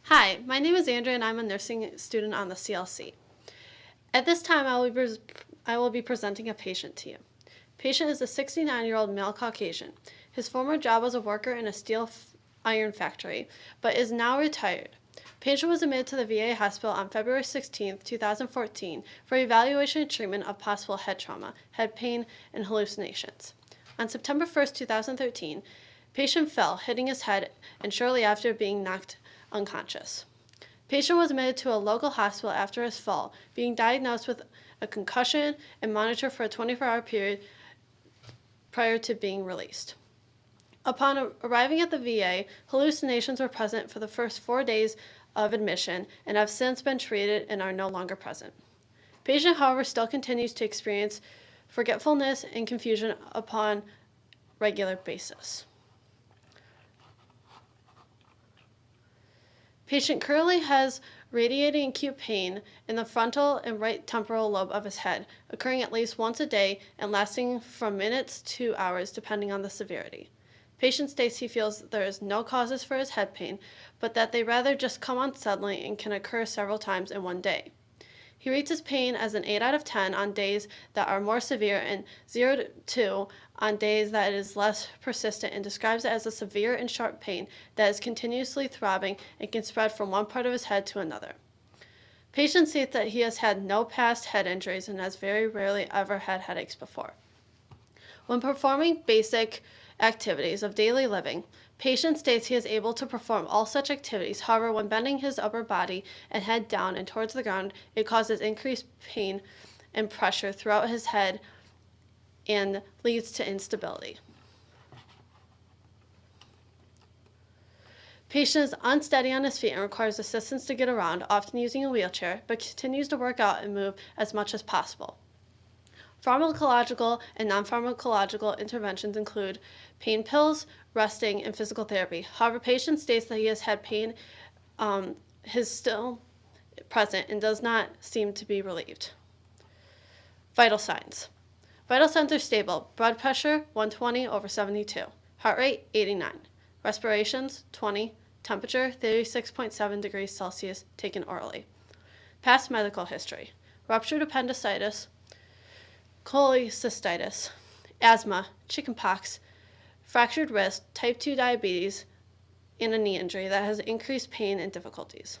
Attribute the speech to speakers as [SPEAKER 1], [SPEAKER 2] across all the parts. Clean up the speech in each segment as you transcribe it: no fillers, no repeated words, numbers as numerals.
[SPEAKER 1] Hi, my name is Andrea and I'm a nursing student on the CLC. At this time, I will be presenting a patient to you. Patient is a 69-year-old male Caucasian. His former job was a worker in a steel iron factory, but is now retired. Patient was admitted to the VA hospital on February 16, 2014 for evaluation and treatment of possible head trauma, head pain, and hallucinations. On September 1, 2013, patient fell, hitting his head, and shortly after being knocked unconscious. Patient was admitted to a local hospital after his fall, being diagnosed with a concussion and monitored for a 24-hour period prior to being released. Upon arriving at the VA, hallucinations were present for the first 4 days of admission and have since been treated and are no longer present. Patient, however, still continues to experience forgetfulness and confusion upon regular basis. Patient currently has radiating acute pain in the frontal and right temporal lobe of his head, occurring at least once a day and lasting from minutes to hours depending on the severity. Patient states he feels there is no causes for his head pain, but that they rather just come on suddenly and can occur several times in one day. He rates his pain as an 8 out of 10 on days that are more severe and 0 to 2 on days that it is less persistent, and describes it as a severe and sharp pain that is continuously throbbing and can spread from one part of his head to another. Patient states that he has had no past head injuries and has very rarely ever had headaches before. When performing basic activities of daily living, patient states he is able to perform all such activities. However, when bending his upper body and head down and towards the ground, it causes increased pain and pressure throughout his head and leads to instability. Patient is unsteady on his feet and requires assistance to get around, often using a wheelchair, but continues to work out and move as much as possible. Pharmacological and non-pharmacological interventions include pain pills, resting, and physical therapy. However, patient states that he has had pain is still present and does not seem to be relieved. Vital signs. Vital signs are stable. Blood pressure 120/72. Heart rate 89. Respirations 20. Temperature 36.7 degrees Celsius, taken orally. Past medical history. Ruptured appendicitis, cholecystitis, asthma, chickenpox, fractured wrist, type 2 diabetes, and a knee injury that has increased pain and difficulties.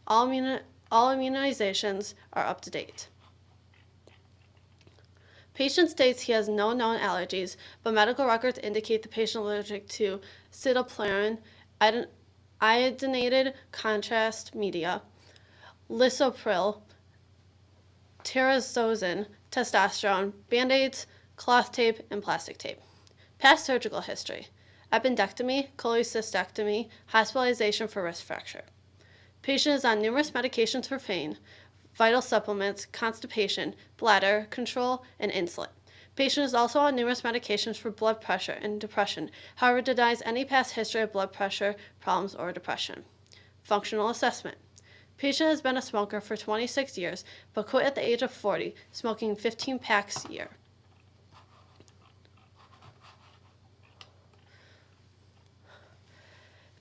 [SPEAKER 1] All immunizations are up to date. Patient states he has no known allergies, but medical records indicate the patient allergic to citalopram, iodinated contrast media, lisinopril, terazosin, testosterone, band-aids, cloth tape, and plastic tape. Past surgical history. Appendectomy, cholecystectomy, hospitalization for wrist fracture. Patient is on numerous medications for pain, vital supplements, constipation, bladder control, and insulin. Patient is also on numerous medications for blood pressure and depression, however denies any past history of blood pressure problems or depression. Functional assessment. Patient has been a smoker for 26 years, but quit at the age of 40, smoking 15 packs a year.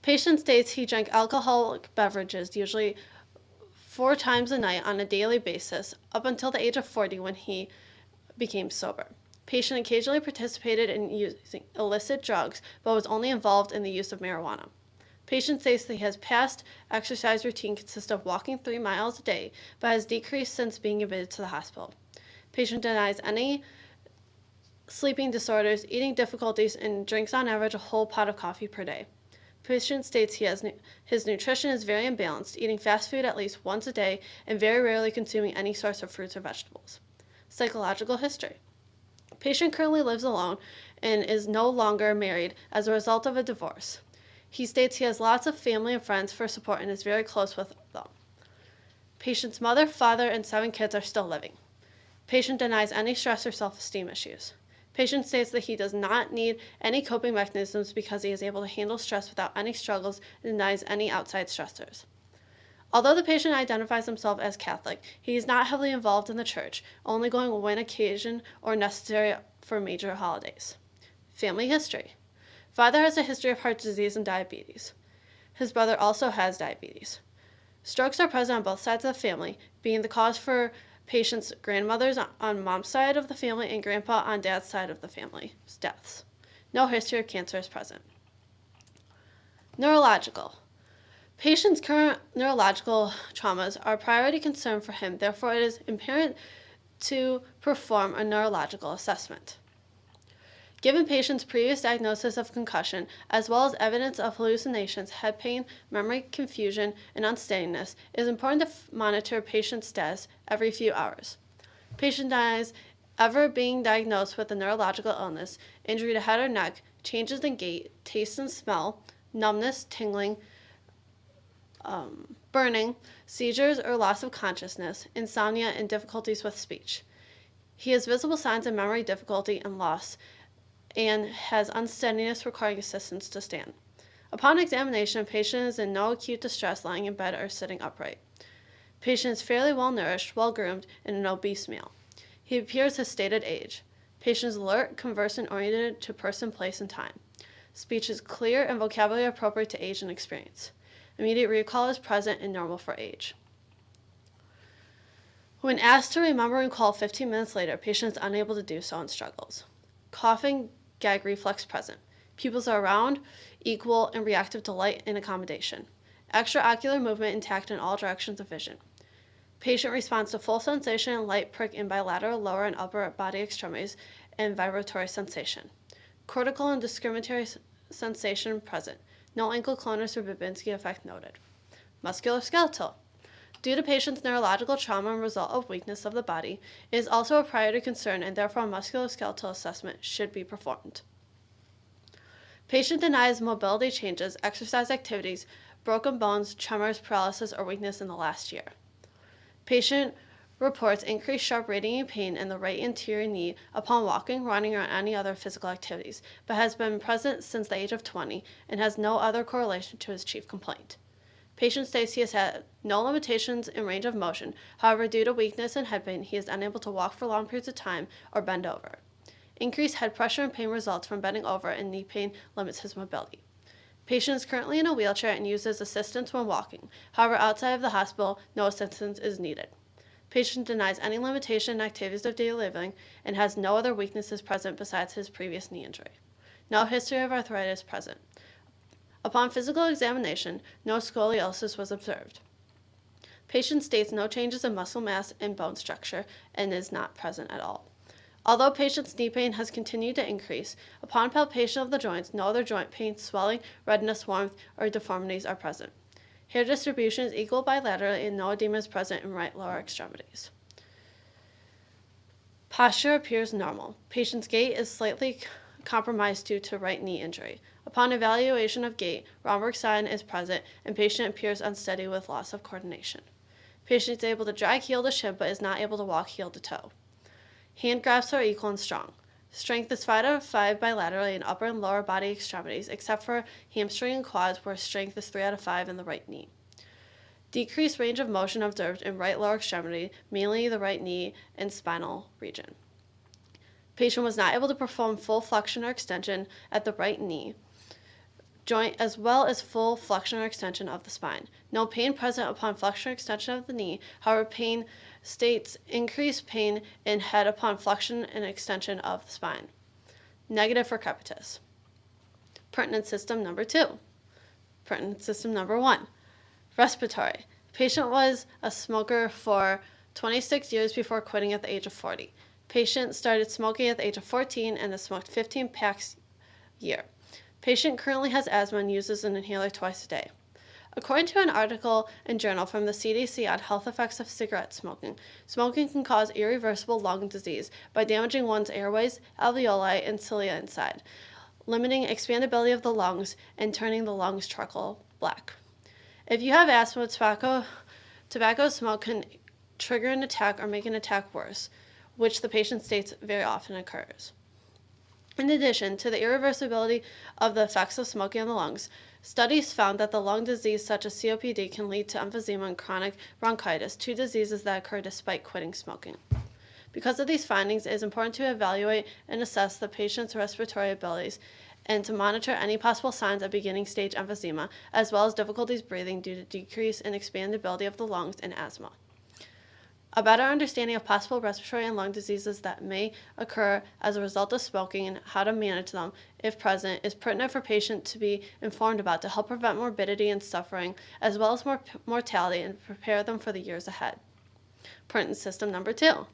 [SPEAKER 1] Patient states he drank alcoholic beverages usually 4 times a night on a daily basis up until the age of 40 when he became sober. Patient occasionally participated in using illicit drugs, but was only involved in the use of marijuana. Patient states that he has past exercise routine consists of walking 3 miles a day, but has decreased since being admitted to the hospital. Patient denies any sleeping disorders, eating difficulties, and drinks on average a whole pot of coffee per day. Patient states his nutrition is very imbalanced, eating fast food at least once a day and very rarely consuming any source of fruits or vegetables. Psychological history. Patient currently lives alone and is no longer married as a result of a divorce. He states he has lots of family and friends for support and is very close with them. Patient's mother, father, and 7 kids are still living. Patient denies any stress or self-esteem issues. Patient states that he does not need any coping mechanisms because he is able to handle stress without any struggles and denies any outside stressors. Although the patient identifies himself as Catholic, he is not heavily involved in the church, only going when occasion or necessary for major holidays. Family history. Father has a history of heart disease and diabetes. His brother also has diabetes. Strokes are present on both sides of the family, being the cause for patients' grandmothers on mom's side of the family and grandpa on dad's side of the family's deaths. No history of cancer is present. Neurological. Patient's current neurological traumas are a priority concern for him, therefore it is imperative to perform a neurological assessment. Given patient's previous diagnosis of concussion, as well as evidence of hallucinations, head pain, memory confusion, and unsteadiness, it is important to monitor patient's status every few hours. Patient denies ever being diagnosed with a neurological illness, injury to head or neck, changes in gait, taste and smell, numbness, tingling, burning, seizures or loss of consciousness, insomnia, and difficulties with speech. He has visible signs of memory difficulty and loss, and has unsteadiness requiring assistance to stand. Upon examination, a patient is in no acute distress lying in bed or sitting upright. Patient is fairly well nourished, well groomed, and an obese male. He appears his stated age. Patient is alert, conversant, oriented to person, place, and time. Speech is clear and vocabulary appropriate to age and experience. Immediate recall is present and normal for age. When asked to remember and call 15 minutes later, patient is unable to do so and struggles. Coughing, gag reflex present. Pupils are round, equal, and reactive to light and accommodation. Extraocular movement intact in all directions of vision. Patient responds to full sensation and light prick in bilateral lower and upper body extremities and vibratory sensation. Cortical and discriminatory sensation present. No ankylosing or Babinski effect noted. Musculoskeletal. Due to patient's neurological trauma and result of weakness of the body, it is also a priority concern and therefore a musculoskeletal assessment should be performed. Patient denies mobility changes, exercise activities, broken bones, tremors, paralysis, or weakness in the last year. Patient reports increased sharp radiating pain in the right anterior knee upon walking, running, or any other physical activities, but has been present since the age of 20 and has no other correlation to his chief complaint. Patient states he has had no limitations in range of motion. However, due to weakness and head pain, he is unable to walk for long periods of time or bend over. Increased head pressure and pain results from bending over, and knee pain limits his mobility. Patient is currently in a wheelchair and uses assistance when walking. However, outside of the hospital, no assistance is needed. Patient denies any limitation in activities of daily living and has no other weaknesses present besides his previous knee injury. No history of arthritis present. Upon physical examination, no scoliosis was observed. Patient states no changes in muscle mass and bone structure and is not present at all. Although patient's knee pain has continued to increase, upon palpation of the joints, no other joint pain, swelling, redness, warmth, or deformities are present. Hair distribution is equal bilaterally and no edema is present in right lower extremities. Posture appears normal. Patient's gait is slightly compromised due to right knee injury. Upon evaluation of gait, Romberg sign is present and patient appears unsteady with loss of coordination. Patient is able to drag heel to shin but is not able to walk heel to toe. Hand grasps are equal and strong. Strength is 5 out of 5 bilaterally in upper and lower body extremities, except for hamstring and quads, where strength is 3 out of 5 in the right knee. Decreased range of motion observed in right lower extremity, mainly the right knee and spinal region. Patient was not able to perform full flexion or extension at the right knee joint, as well as full flexion or extension of the spine. No pain present upon flexion or extension of the knee. However, pain states increased pain in head upon flexion and extension of the spine. Negative for crepitus. Pertinent system number 2. Pertinent system number 1. Respiratory. Patient was a smoker for 26 years before quitting at the age of 40. Patient started smoking at the age of 14 and has smoked 15 packs a year. Patient currently has asthma and uses an inhaler twice a day. According to an article and journal from the CDC on health effects of cigarette smoking, smoking can cause irreversible lung disease by damaging one's airways, alveoli, and cilia inside, limiting expandability of the lungs and turning the lungs charcoal black. If you have asthma, tobacco smoke can trigger an attack or make an attack worse, which the patient states very often occurs. In addition to the irreversibility of the effects of smoking on the lungs, studies found that the lung disease such as COPD can lead to emphysema and chronic bronchitis, 2 diseases that occur despite quitting smoking. Because of these findings, it is important to evaluate and assess the patient's respiratory abilities and to monitor any possible signs of beginning stage emphysema, as well as difficulties breathing due to decrease in expandability of the lungs and asthma. A better understanding of possible respiratory and lung diseases that may occur as a result of smoking and how to manage them, if present, is pertinent for patients to be informed about to help prevent morbidity and suffering, as well as mortality, and prepare them for the years ahead. Pertinent system number 2,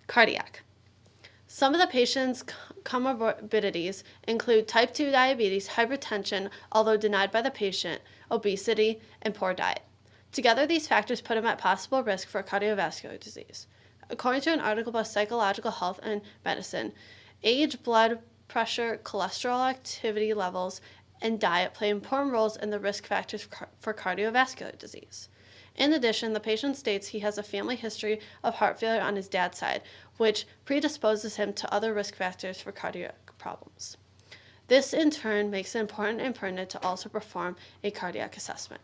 [SPEAKER 1] cardiac. Some of the patient's comorbidities include type 2 diabetes, hypertension, although denied by the patient, obesity, and poor diet. Together, these factors put him at possible risk for cardiovascular disease. According to an article about psychological health and medicine, age, blood pressure, cholesterol activity levels, and diet play important roles in the risk factors for cardiovascular disease. In addition, the patient states he has a family history of heart failure on his dad's side, which predisposes him to other risk factors for cardiac problems. This, in turn, makes it important and pertinent to also perform a cardiac assessment.